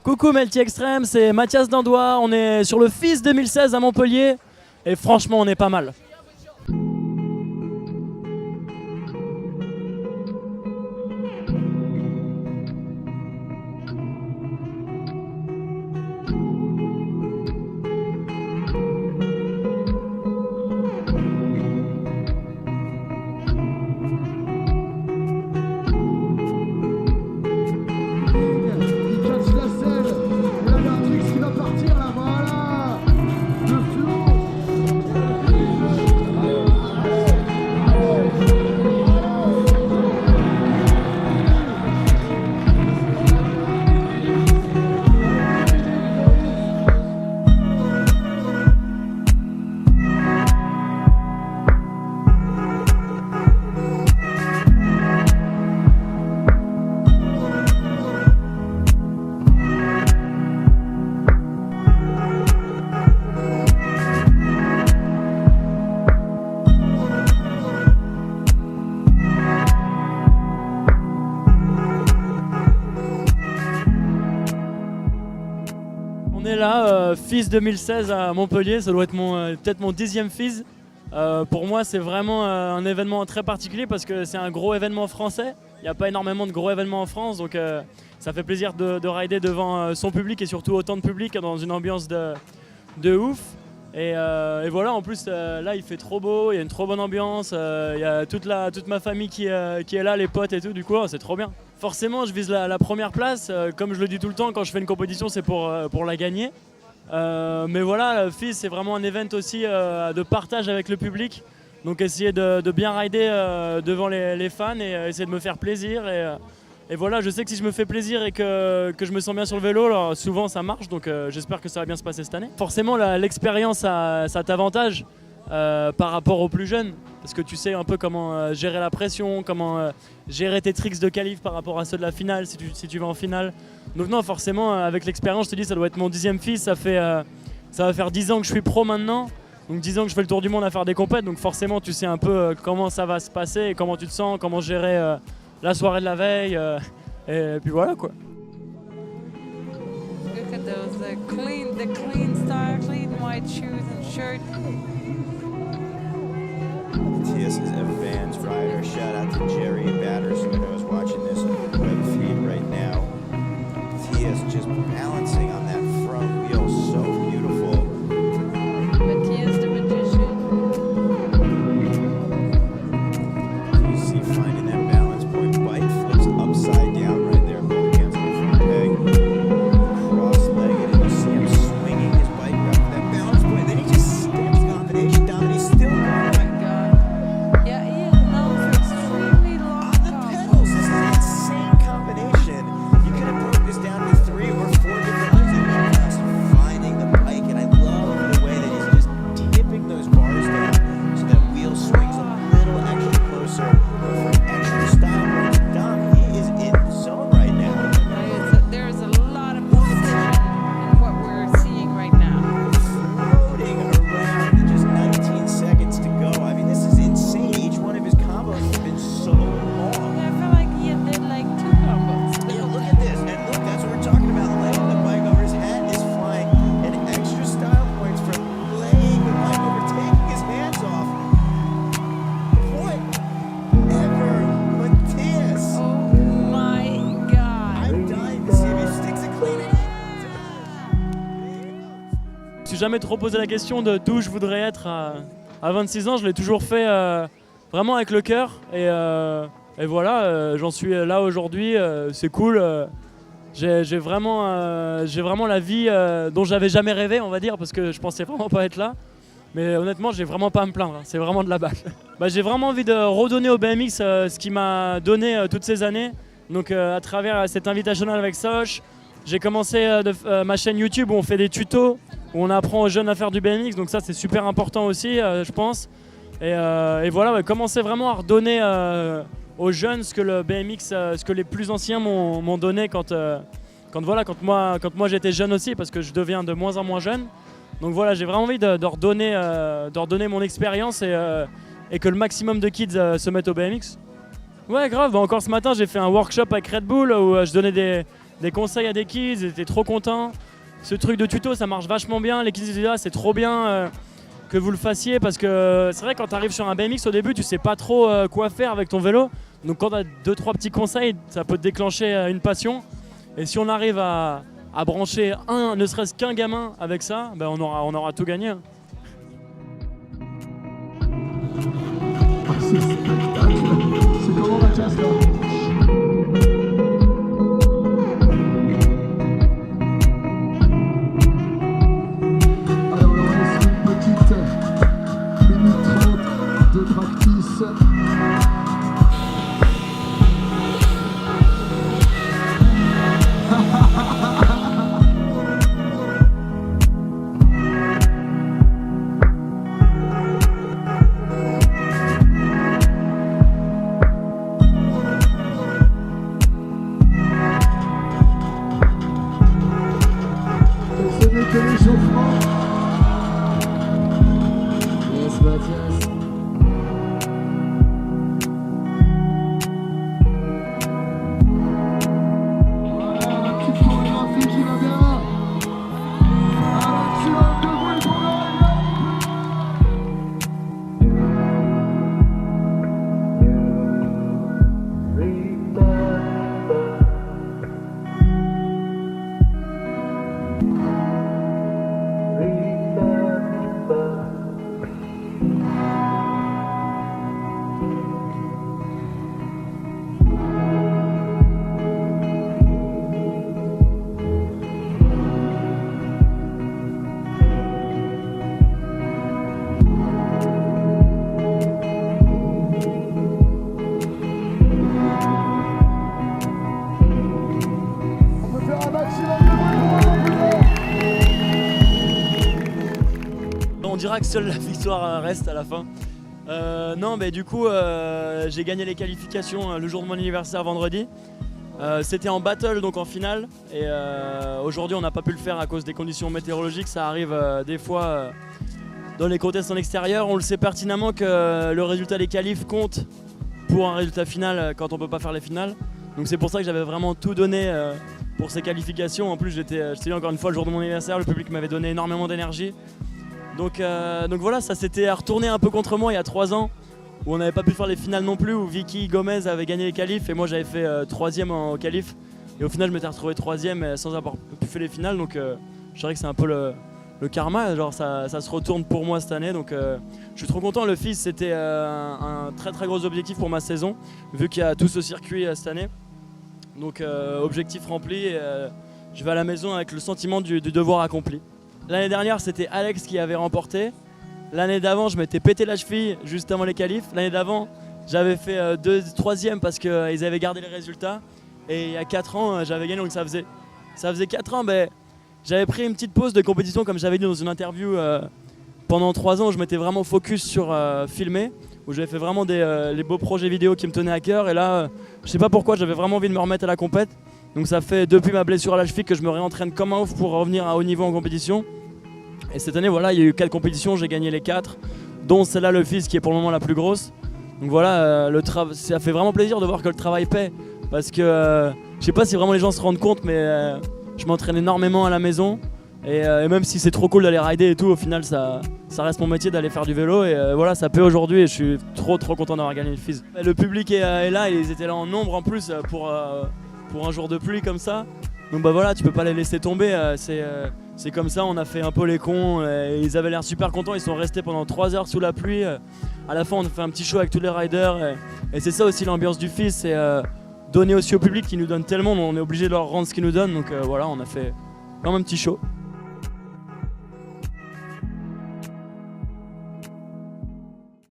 Coucou Melty Extreme, c'est Mathias Dandois, on est sur le FIS 2016 à Montpellier et franchement on est pas mal. On est là, FIS 2016 à Montpellier, ça doit être peut-être mon 10e FIS. Pour moi c'est vraiment un événement très particulier parce que c'est un gros événement français. Il n'y a pas énormément de gros événements en France, donc ça fait plaisir de rider devant son public et surtout autant de public dans une ambiance de ouf. Et voilà, en plus là il fait trop beau, il y a une trop bonne ambiance, il y a toute ma famille qui est là, les potes et tout, du coup c'est trop bien. Forcément je vise la première place, comme je le dis tout le temps, quand je fais une compétition c'est pour la gagner. Mais voilà, FIS c'est vraiment un event aussi de partage avec le public, donc essayer de bien rider devant les fans et essayer de me faire plaisir. Et voilà, je sais que si je me fais plaisir et que je me sens bien sur le vélo, alors souvent ça marche, donc j'espère que ça va bien se passer cette année. Forcément l'expérience ça t'avantage par rapport aux plus jeunes, parce que tu sais un peu comment gérer la pression, comment gérer tes tricks de qualif par rapport à ceux de la finale si tu vas en finale. Donc non, forcément avec l'expérience, je te dis ça doit être mon 10e FIS, ça va faire 10 ans que je suis pro maintenant. Donc 10 ans que je fais le tour du monde à faire des compètes, donc forcément tu sais un peu comment ça va se passer et comment tu te sens, comment gérer la soirée de la veille, et puis voilà quoi. Look at those, the clean style, clean white shoes and shirt. Matthias is a Vans rider. Shout out to Jerry Batterson who is watching this web feed right now. Matthias just balancing on that front wheel, so beautiful. Matthias the magician. You see finding that balance point, bike flips upside down right there, both hands on the front peg, cross-legged, and you see him swinging his bike up to that balance point. Then he just stamps combination down, and he's still going. Oh my god. Yeah, he is known for extremely long On the pedals, this is an insane combination. You could have broke this down to 3 or 4 different lines and just finding the bike, and I love the way that he's just tipping those bars down so that wheel swings a little extra closer for extra style points. Dom, he is in the zone right now. There's a lot of competition in what we're seeing right now. Floating around in just 19 seconds to go. I mean, this is insane. Each one of his combos has been so long. I feel like he did like 2 combos. Yeah, look at this, and look, that's what we're talking about. Laying the bike over his head is flying, and extra style points from laying the bike over, taking his hands off. Whatever, Matthias. Oh my god. I'm dying to see if he sticks it clean. Je me suis jamais trop posé la question de d'où je voudrais être à 26 ans, je l'ai toujours fait vraiment avec le cœur et voilà, j'en suis là aujourd'hui, c'est cool. J'ai vraiment la vie dont j'avais jamais rêvé, on va dire, parce que je pensais vraiment pas être là. Mais honnêtement, j'ai vraiment pas à me plaindre, c'est vraiment de la balle. J'ai vraiment envie de redonner au BMX ce qui m'a donné toutes ces années. Donc à travers cette invitational avec Soch, j'ai commencé ma chaîne YouTube où on fait des tutos, où on apprend aux jeunes à faire du BMX, donc ça c'est super important aussi, je pense. Et voilà, commencer vraiment à redonner aux jeunes ce que le BMX, ce que les plus anciens m'ont donné quand moi j'étais jeune aussi, parce que je deviens de moins en moins jeune. Donc voilà, j'ai vraiment envie de redonner mon expérience et que le maximum de kids se mettent au BMX. Ouais, grave, encore ce matin j'ai fait un workshop avec Red Bull où je donnais des conseils à des kids, ils étaient trop contents. Ce truc de tuto, ça marche vachement bien. Les kids disaient là, c'est trop bien que vous le fassiez parce que c'est vrai quand tu arrives sur un BMX au début, tu sais pas trop quoi faire avec ton vélo. Donc quand tu as 2-3 petits conseils, ça peut te déclencher une passion. Et si on arrive à brancher ne serait-ce qu'un gamin avec ça, ben on aura tout gagné. C'est comment Mathias là? Alors on va laisser une petite minute 30 de practice. Ce n'est que l'échauffement. Yes, Mathias. Voilà, la petite chorégraphie qui va bien. Un maximum de bruit pour On dira que seule la victoire reste à la fin. Non, mais du coup, j'ai gagné les qualifications le jour de mon anniversaire vendredi. C'était en battle, donc en finale. Et aujourd'hui, on n'a pas pu le faire à cause des conditions météorologiques. Ça arrive des fois dans les contests en extérieur. On le sait pertinemment que le résultat des qualifs compte pour un résultat final quand on ne peut pas faire les finales. Donc c'est pour ça que j'avais vraiment tout donné pour ces qualifications. En plus, je t'ai dit encore une fois, le jour de mon anniversaire, le public m'avait donné énormément d'énergie. Donc voilà, ça s'était retourné un peu contre moi il y a 3 ans où on n'avait pas pu faire les finales non plus, où Vicky Gomez avait gagné les qualifs et moi j'avais fait 3ème au qualif. Et au final je m'étais retrouvé 3ème sans avoir pu faire les finales, donc je dirais que c'est un peu le karma, genre ça se retourne pour moi cette année. Donc je suis trop content. Le FIS c'était un très très gros objectif pour ma saison, vu qu'il y a tout ce circuit cette année. Donc objectif rempli, et, je vais à la maison avec le sentiment du devoir accompli. L'année dernière, c'était Alex qui avait remporté. L'année d'avant, je m'étais pété la cheville juste avant les qualifs. L'année d'avant, j'avais fait 3ème parce qu'ils avaient gardé les résultats. Et il y a 4 ans, j'avais gagné, donc ça faisait 4 ans. J'avais pris une petite pause de compétition, comme j'avais dit dans une interview. Pendant 3 ans, je m'étais vraiment focus sur filmer, où j'avais fait vraiment les beaux projets vidéo qui me tenaient à cœur. Et là, je sais pas pourquoi, j'avais vraiment envie de me remettre à la compète. Donc ça fait depuis ma blessure à la cheville que je me réentraîne comme un ouf pour revenir à haut niveau en compétition. Et cette année, voilà, il y a eu 4 compétitions, j'ai gagné les 4, dont celle-là, le FIS, qui est pour le moment la plus grosse. Donc voilà, ça fait vraiment plaisir de voir que le travail paie. Parce que je sais pas si vraiment les gens se rendent compte, mais je m'entraîne énormément à la maison. Et même si c'est trop cool d'aller rider et tout, au final ça reste mon métier d'aller faire du vélo. Et voilà, ça paie aujourd'hui et je suis trop content d'avoir gagné le FIS. Le public est là, ils étaient là en nombre en plus pour un jour de pluie comme ça. Donc bah voilà, tu peux pas les laisser tomber, c'est comme ça, on a fait un peu les cons, ils avaient l'air super contents, ils sont restés pendant 3 heures sous la pluie. À la fin on a fait un petit show avec tous les riders et c'est ça aussi l'ambiance du FIS, c'est donner aussi au public qui nous donne tellement, on est obligé de leur rendre ce qu'ils nous donnent, donc voilà, on a fait vraiment un petit show.